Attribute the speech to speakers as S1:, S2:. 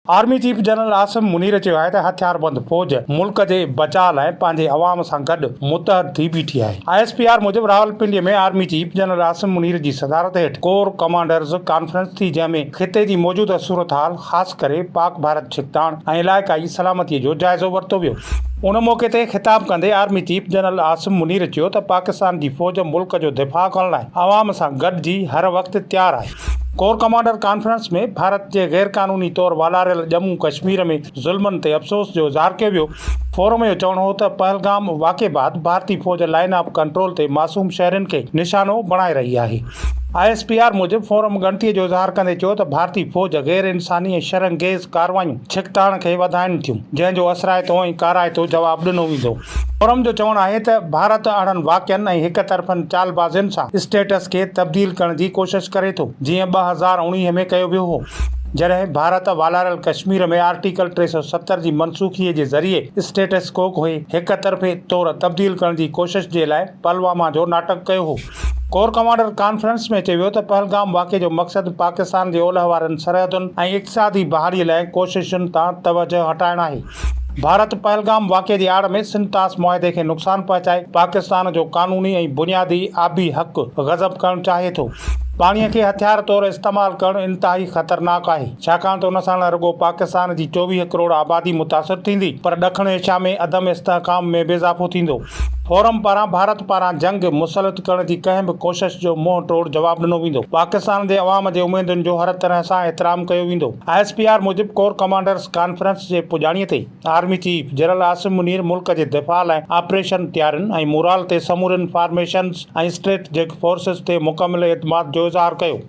S1: Army chief general Asim Munir चयो आहे त हथियारबंद फौज मुल्क जे बचाव लाइ पंहिंजे अवाम सां गॾु मुतहद थी बीठी आहे। ISPR मूजिब रावलपिंडीअ में army chief general Asim Munir जी सदारत हेठि कोर कमांडर्स कॉन्फ्रेंस थी, जंहिंमें खिते जी मौजूदा सूरत हाल, ख़ासि करे पाक भारत छिकताण ऐं इलाइक़ाई सलामतीअ जो जाइज़ो वरितो वियो। उन मौक़े ते ख़िताब कंदे army chief general Asim Munir चयो त पाकिस्तान जी फौज मुल्क जो दिफ़ा करण लाइ अवाम सां गॾिजी हर वक़्तु तयारु आहे। कोर कमांडर कॉन्फ्रेंस में भारत जे गैर कानूनी तौर वालारियल जम्मू कश्मीर में ज़ुल्मनि ते अफ़सोस जो इज़हार कयो वियो। फोरम जो चवणो हो त पहलगाम वाक़े बाद भारतीय फौज लाइन ऑफ कंट्रोल ते मासूम शहरनि खे निशानो बणाए रही आहे। ISPR मूजिब फोरम ॻणतीअ जो इज़हार कंदे चयो त भारतीय फौज गैर इंसानी ऐं शर्मगेज़ कार्रवायूं छिकताण खे वधाइनि थियूं, जंहिंजो असराइतो ऐं काराइतो जवाबु ॾिनो वेंदो। फोरम जो चवणु आहे त भारत अहिड़नि वाक़िअनि ऐं हिक तरफ़नि चालबाज़ियुनि सां स्टेटस खे तब्दील करण जी कोशिश करे थो, जीअं 2019 में कयो वियो हो, जॾहिं भारत वालारियल कश्मीर में आर्टिकल 370 जी मनसूखीअ जे ज़रिए स्टेटस को खे हिक तरफ़े तौर तब्दील करण जी कोशिश जे लाइ पुलवामा जो नाटक कयो हो। कोर कमांडर कॉन्फ्रेंस में चयो वियो त पहलगाम वाक़े जो मक़सदु पाकिस्तान जे ओलह वारनि सरहदुनि ऐं इक़्तिसादी बहालीअ लाइ कोशिशुनि तां तवजो हटाइणु आहे। भारत पहलगाम वाक़े जी आड़ में सिंतास मुआहिदे खे नुक़सानु पहुचाए पाकिस्तान जो कानूनी ऐं बुनियादी आबी हक़ गज़ब करणु चाहे थो। पाणीअ खे हथियार तौरु इस्तेमालु करणु इंतिहाई ख़तरनाक आहे, छाकाणि त उन सां न रुॻो पाकिस्तान जी 24 करोड़ आबादी मुतासिर थींदी, पर ॾखण एशिया में अदम इस्तेहकाम में बि इज़ाफ़ो थींदो। फोरम पारां भारत पारां जंग मुसलत करण जी कंहिं बि कोशिश जो मुंहुं तोड़ जवाबु ॾिनो वेंदो। पाकिस्तान जे अवाम जे उमेदुनि जो हर तरह सां एतिराम कयो वेंदो। ISPR मूजिब कोर कमांडर्स कॉन्फ्रेंस जे पुॼाणीअ ते army chief general Asim Munir मुल्क जे दिफ़ा लाइ ऑपरेशन तयारियुनि ऐं मोराल ते समूरनि फॉर्मेशन्स ऐं स्ट्रेटजिक फोर्सिस ते मुकमिल एतमाद जो इज़हार कयो।